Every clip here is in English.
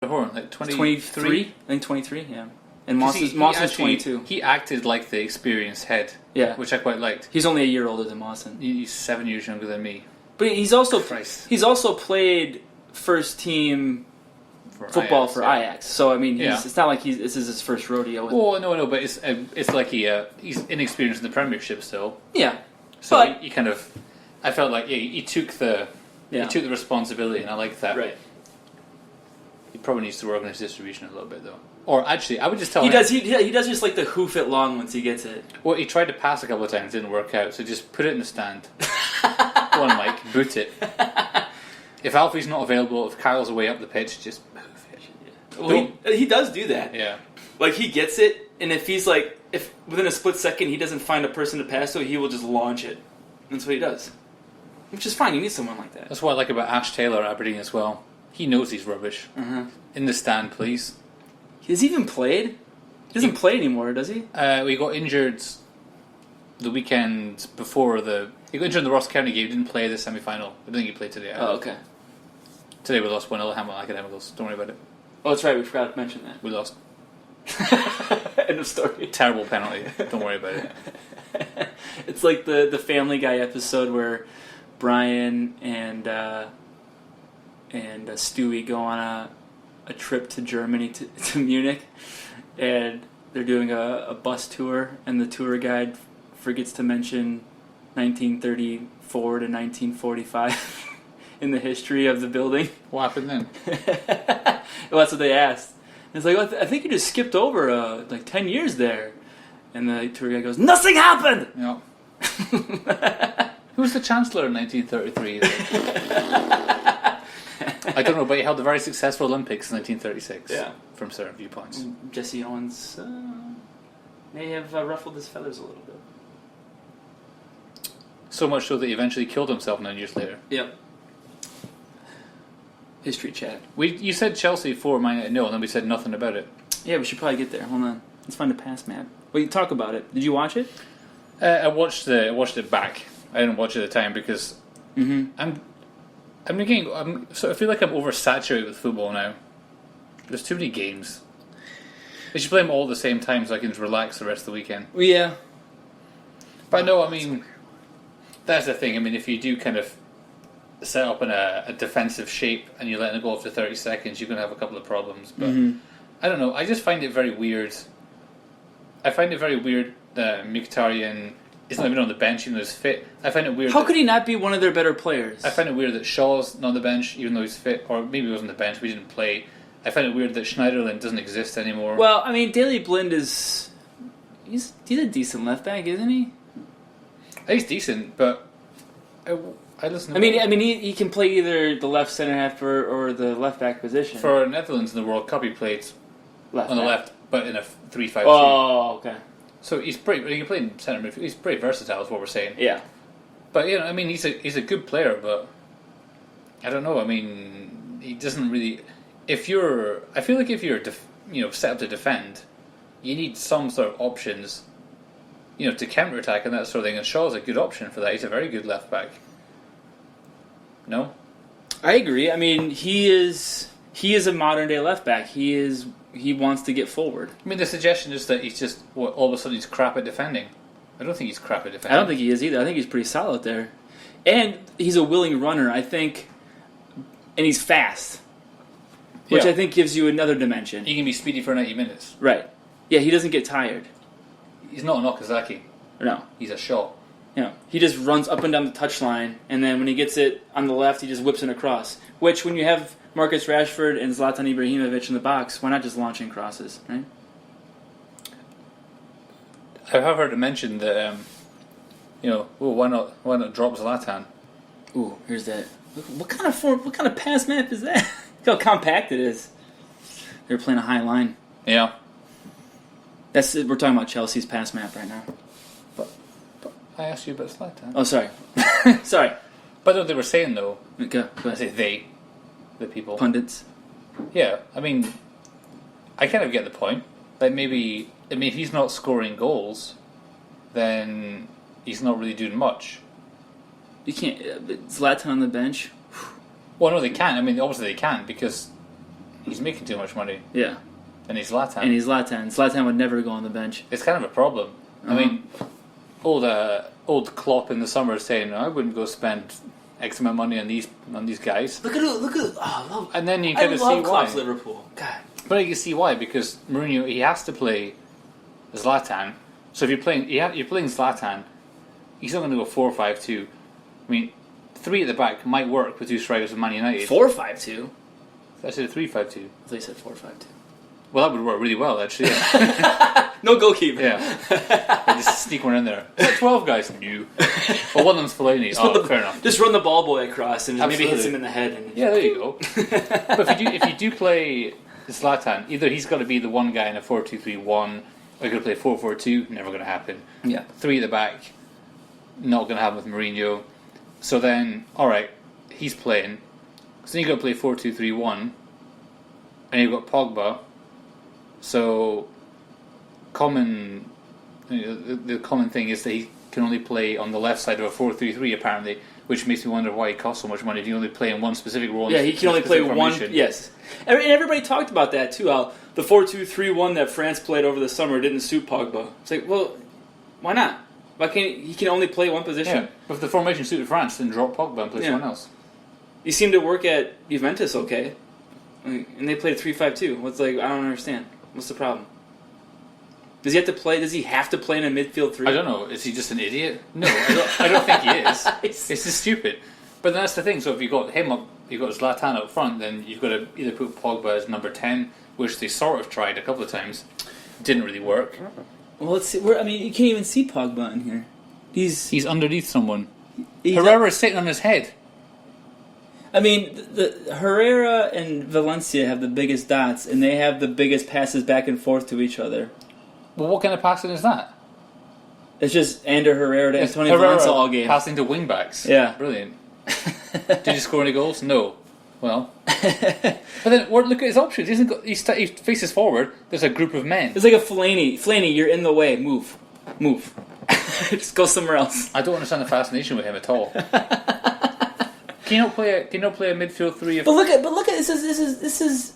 Horn, like 23? I think 23, yeah. And Moss is 22. He acted like the experienced head, Yeah. which I quite liked. He's only a year older than Mawson. He's 7 years younger than me. But he's also Christ. played first team football for Ajax. So I mean, it's not like this is his first rodeo. No, but it's like he's inexperienced in the Premiership still. Yeah, so but he kind of, I felt like he took the responsibility, and I like that. Right. He probably needs to work on his distribution a little bit though. Or actually, I would just tell him... He does just like the hoof it long once he gets it. Well, he tried to pass a couple of times, didn't work out, so just put it in the stand. Go on, Mike, boot it. If Alfie's not available, if Kyle's away up the pitch, just move it. Well, he does do that. Yeah. Like, he gets it, and if within a split second he doesn't find a person to pass to, he will just launch it. That's what he does. Which is fine, you need someone like that. That's what I like about Ash Taylor at Aberdeen as well. He knows he's rubbish. Uh-huh. In the stand, please. Has he even played? He doesn't play anymore, does he? We got injured the weekend before he got injured in the Ross County game. He didn't play the semi-final. I don't think he played today. Oh, okay. Today we lost 1-0 Hamilton Academicals. Don't worry about it. Oh, that's right. We forgot to mention that. We lost. End of story. Terrible penalty. Don't worry about it. It's like the Family Guy episode where Brian and Stewie go on a trip to Germany to Munich, and they're doing a bus tour, and the tour guide forgets to mention 1934 to 1945 in the history of the building. What happened then? Well, that's what they asked. And it's like, I think you just skipped over like 10 years there. And the tour guide goes, nothing happened! Yeah. Who was the Chancellor in 1933? I don't know, but he held a very successful Olympics in 1936. Yeah. From certain viewpoints. Jesse Owens may have ruffled his feathers a little bit. So much so that he eventually killed himself 9 years later. Yep. History chat. You said Chelsea 4, Man United 0, and then we said nothing about it. Yeah, we should probably get there. Hold on. Let's find a pass map. Well, you talk about it. Did you watch it? I watched it back. I didn't watch it at the time because I feel like I'm oversaturated with football now. There's too many games. They should play them all at the same time so I can relax the rest of the weekend. Well, yeah. But no, I mean, that's the thing. I mean, if you do kind of set up in a defensive shape and you're letting it go after 30 seconds, you're going to have a couple of problems. But I don't know. I just find it very weird. I find it very weird that Mkhitaryan is not even on the bench even though he's fit. I find it weird. How could he not be one of their better players? I find it weird that Shaw's not on the bench even though he's fit, or maybe he was on the bench, we didn't play. I find it weird that Schneiderlin doesn't exist anymore. Well, I mean, Daley Blind he's a decent left back, isn't he? He's decent, but I listen. I mean, he can play either the left center half or the left back position. For Netherlands in the World Cup, he played on the left, but in a 3-5-2. Oh, okay. So he can play in centre midfield. He's pretty versatile, is what we're saying. Yeah. But I mean, he's a good player, but I don't know. I mean, he doesn't really. I feel like if you're set up to defend, you need some sort of options, to counter attack and that sort of thing. And Shaw's a good option for that. He's a very good left back. No, I agree. I mean, he is a modern day left back. He wants to get forward. I mean, the suggestion is that he's just all of a sudden he's crap at defending. I don't think he's crap at defending. I don't think he is either. I think he's pretty solid there, and he's a willing runner. I think, and he's fast, which I think gives you another dimension. He can be speedy for 90 minutes. Right. Yeah, he doesn't get tired. He's not an Okazaki. No. He's a Shaw. He just runs up and down the touchline, and then when he gets it on the left, he just whips it across. Which, when you have Marcus Rashford and Zlatan Ibrahimovic in the box, why not just launching crosses, right? I have heard it mentioned that, why not drop Zlatan? Ooh, here's that. What kind of pass map is that? Look how compact it is. They're playing a high line. Yeah. We're talking about Chelsea's pass map right now. But I asked you about Zlatan. Oh, sorry. Sorry. But what they were saying, though... Go I ahead. say they. The people. Pundits. Yeah, I mean... I kind of get the point. Like, maybe... I mean, if he's not scoring goals, then he's not really doing much. You can't... Zlatan on the bench? Well, no, they can't. I mean, obviously they can't, because he's making too much money. Yeah. And he's Zlatan. Zlatan would never go on the bench. It's kind of a problem. I mean, old Klopp in the summer saying, I wouldn't go spend X amount of money on these guys. Look at And then you kind of see why. Klopp's Liverpool. God. But you can see why, because Mourinho, he has to play Zlatan. So if you're playing Zlatan, he's not going to go 4-5-2. I mean, 3 at the back might work with 2 strikers of Man United. 4-5-2? I said 3-5-2. I thought you said 4-5-2. Well, that would work really well, actually. Yeah. No goalkeeper. Yeah. Just sneak one in there. 12 guys. New. Well, one of them's Fellaini. Fair enough. Just run the ball boy across and maybe hits him in the head. And yeah, there you go. But if you do play Zlatan, either he's got to be the one guy in a 4-2-3-1, or you're going to play 4-4-2. Never going to happen. Yeah. 3 at the back. Not going to happen with Mourinho. So then, all right, he's playing. So then you've got to play 4-2-3-1, and you've got Pogba. So, the common thing is that he can only play on the left side of a 4-3-3 apparently, which makes me wonder why he costs so much money if you only play in one specific role. Yeah, he can only play one. Yes, and everybody talked about that too. How the 4-2-3-1 that France played over the summer didn't suit Pogba. It's like, well, why not? Why can't he can only play one position? Yeah, but if the formation suited France, then drop Pogba and play someone else. He seemed to work at Juventus okay, and they played 3-5-2. What's like? I don't understand. What's the problem? Does he have to play? Does he have to play in a midfield 3? I don't know. Is he just an idiot? No, I don't think he is. It's just stupid. But that's the thing. So if you've got him up, you've got Zlatan up front, then you've got to either put Pogba as number 10, which they sort of tried a couple of times. Didn't really work. Well, let's see. I mean, you can't even see Pogba in here. He's underneath someone. Herrera's sitting on his head. I mean, the Herrera and Valencia have the biggest dots, and they have the biggest passes back and forth to each other. Well, what kind of passing is that? It's just Ander Herrera to Antonio Valencia all game. Passing to wingbacks. Yeah. Brilliant. Did you score any goals? No. Well. But then, look at his options. He faces forward. There's a group of men. It's like a Fellaini. Fellaini, you're in the way. Move. Just go somewhere else. I don't understand the fascination with him at all. Can you not play a midfield 3? But look at this is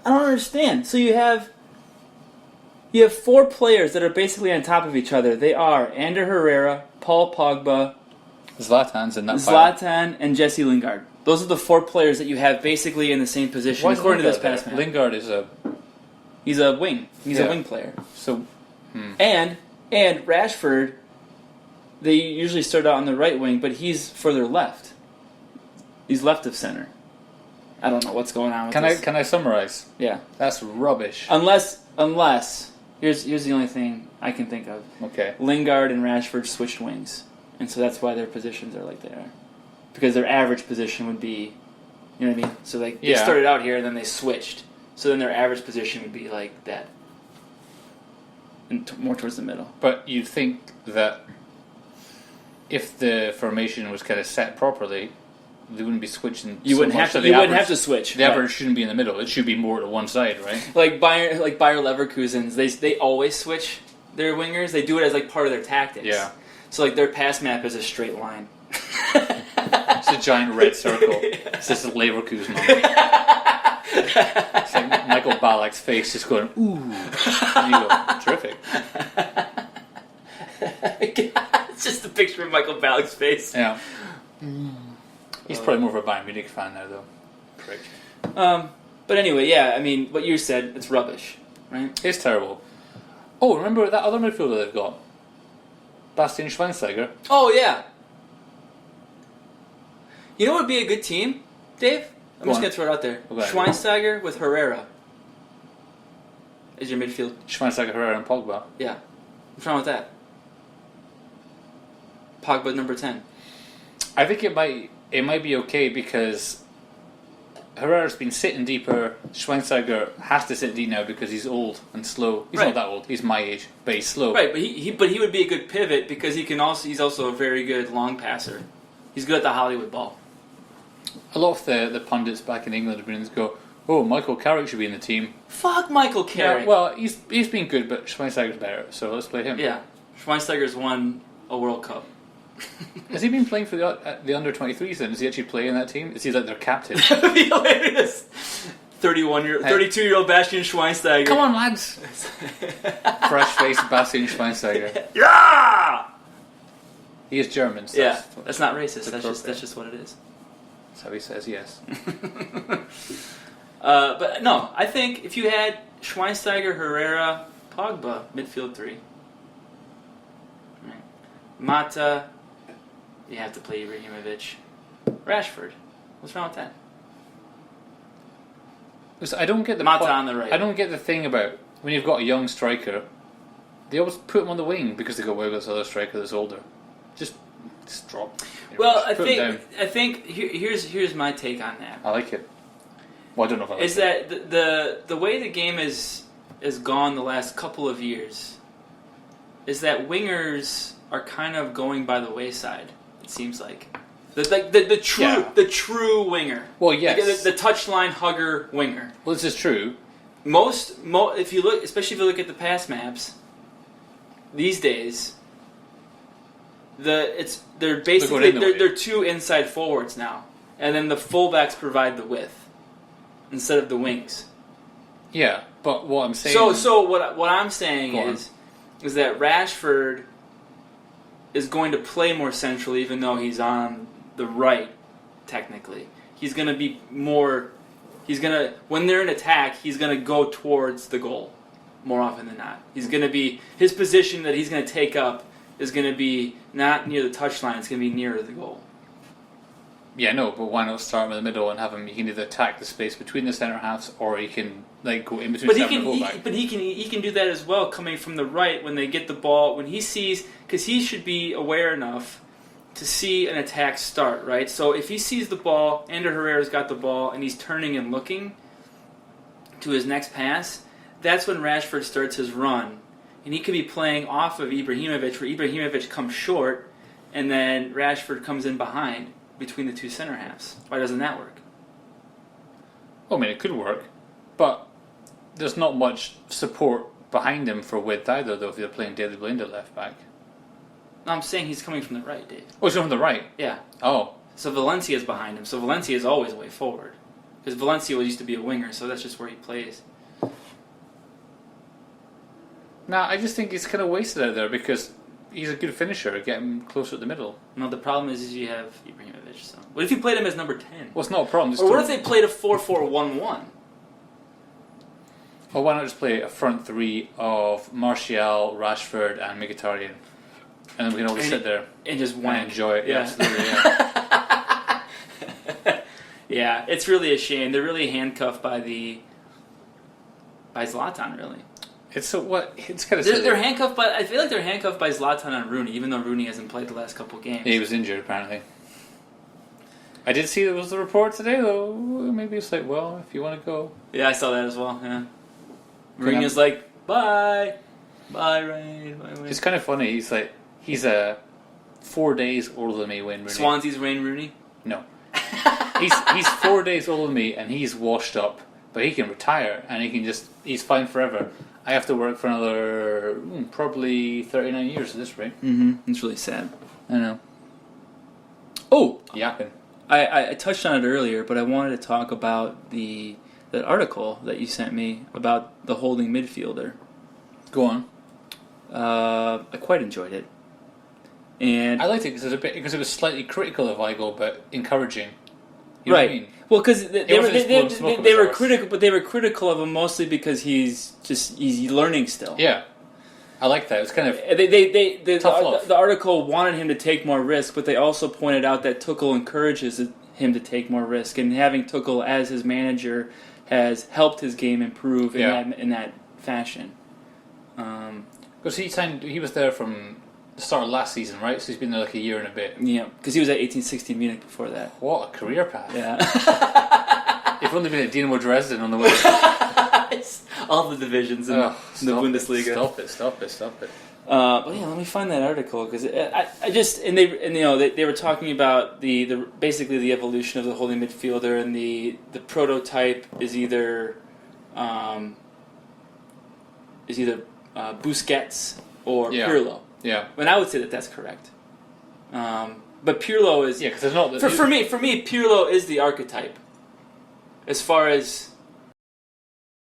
I don't understand. So you have 4 players that are basically on top of each other. They are Ander Herrera, Paul Pogba, Zlatan's in that Zlatan, and Jesse Lingard. Those are the 4 players that you have basically in the same position. Why according to this past map. Lingard is he's a wing. He's a wing player. So and Rashford, they usually start out on the right wing, but he's further left. He's left of center. I don't know what's going on with this. Can I summarize? Yeah. That's rubbish. Unless here's the only thing I can think of. Okay. Lingard and Rashford switched wings, and so that's why their positions are like they are, because their average position would be, you know what I mean? So like they started out here and then they switched, so then their average position would be like that, and more towards the middle. But you'd think that if the formation was kind of set properly, they wouldn't be switching. You wouldn't have to switch. The average shouldn't be in the middle. It should be more to one side, right? Like Bayer Leverkusen's, they always switch their wingers. They do it as like part of their tactics. Yeah. So like their pass map is a straight line. It's a giant red circle. It's just Leverkusen. It's like Michael Ballack's face just going, ooh. And you go, terrific. It's just a picture of Michael Ballack's face. Yeah. He's probably more of a Bayern Munich fan now, though. Prick. But anyway, yeah, I mean, what you said, it's rubbish, right? It's terrible. Oh, remember that other midfielder they've got? Bastian Schweinsteiger. Oh, yeah. You know what would be a good team, Dave? I'm just going to throw it out there. Okay. Schweinsteiger with Herrera is your midfield. Schweinsteiger, Herrera, and Pogba. Yeah. What's wrong with that? Pogba number 10. I think it might be okay because Herrera's been sitting deeper. Schweinsteiger has to sit deep now because he's old and slow. He's not that old. He's my age, but he's slow. Right, but he would be a good pivot because he's also a very good long passer. He's good at the Hollywood ball. A lot of the pundits back in England have been go, oh, Michael Carrick should be in the team. Fuck Michael Carrick. Yeah, well, he's been good, but Schweinsteiger's better, so let's play him. Yeah, Schweinsteiger's won a World Cup. Has he been playing for the under 23s then? Does he actually play in that team? Is he like their captain? That would be hilarious. 32-year-old Bastian Schweinsteiger. Come on, lads! Fresh-faced Bastian Schweinsteiger. Yeah! He is German. So Yeah, that's not racist. That's just what it is. That's how he says yes. But no, I think if you had Schweinsteiger, Herrera, Pogba, midfield 3. Right. Mata, you have to play Ibrahimovic. Rashford, what's wrong with that? I don't get the Mata on the right. I don't get the thing about when you've got a young striker, they always put him on the wing because they go away with this other striker that's older. Just drop. Well, I think here's my take on that. I like it. Well, I don't know if I like is it. that the way the game is gone the last couple of years is that wingers are kind of going by the wayside. It seems like the true winger. Well, yes, the touchline hugger winger. Well, this is true. Most if you look, especially if you look at the pass maps these days, they're two inside forwards now, and then the fullbacks provide the width instead of the wings. Yeah, but what I'm saying. So what I'm saying is that Rashford is going to play more central, even though he's on the right. Technically, he's going to be more. He's gonna when they're in attack, he's going to go towards the goal more often than not. He's going to be his position that he's going to take up is going to be not near the touchline. It's going to be nearer the goal. Yeah, no, but why not start him in the middle and have him? He can either attack the space between the centre halves, or he can go in between. But he can do that as well, coming from the right when they get the ball. When he sees, because he should be aware enough to see an attack start, right? So if he sees the ball, Ander Herrera's got the ball, and he's turning and looking to his next pass, that's when Rashford starts his run, and he could be playing off of Ibrahimovic, where Ibrahimovic comes short, and then Rashford comes in behind between the two center halves. Why doesn't that work? Well, I mean, it could work, but there's not much support behind him for width either, though, if you're playing David Blind at left back. No, I'm saying he's coming from the right, Dave. Oh, he's coming from the right? Yeah. Oh. So Valencia's behind him. So Valencia is always way forward. Because Valencia used to be a winger, so that's just where he plays. Nah, I just think he's kind of wasted out there because he's a good finisher. Get him closer to the middle. No, the problem is you have Ibrahimovic. So what if you played him as number 10? Well, it's not a problem. Or what if they played a 4-4-1-1? Well, why not just play a front three of Martial, Rashford, and Mkhitaryan? And then we can all just sit there and just enjoy it. Yeah. Absolutely, yeah. Yeah, it's really a shame. They're really handcuffed by Zlatan, really. It's kind of they're handcuffed by. I feel like they're handcuffed by Zlatan and Rooney, even though Rooney hasn't played the last couple of games. Yeah, he was injured apparently. I did see there was the report today though. Maybe it's like, well, if you want to go. Yeah, I saw that as well. Yeah, Mourinho's like, bye, Ryan. Bye. It's kind of funny. He's 4 days older than me, Wayne Rooney. Swansea's Wayne Rooney? No, he's 4 days older than me, and he's washed up. But he can retire, and he's fine forever. I have to work for another probably 39 years at this rate. Mm-hmm. It's really sad. I know. Oh, yapping. I touched on it earlier, but I wanted to talk about that article that you sent me about the holding midfielder. Go on. I quite enjoyed it, and I liked it because it was slightly critical of Weigl, but encouraging. You know what I mean? Well, because they were critical, but they were critical of him mostly because he's learning still. Yeah, I like that. It's kind of tough love. The article wanted him to take more risk, but they also pointed out that Tuchel encourages him to take more risk, and having Tuchel as his manager has helped his game improve in that fashion. Because he was there from the start of last season, right? So he's been there like a year and a bit. Yeah, because he was at 1860 Munich before that. What a career path! Yeah, if only been at Dinamo Dresden on the way. All the divisions in the Bundesliga. Stop it. But yeah, let me find that article because they were talking about the basically the evolution of the holding midfielder, and the prototype is either Busquets or Pirlo. Yeah. And I would say that that's correct. But Pirlo is because there's not for me. Pirlo is the archetype as far as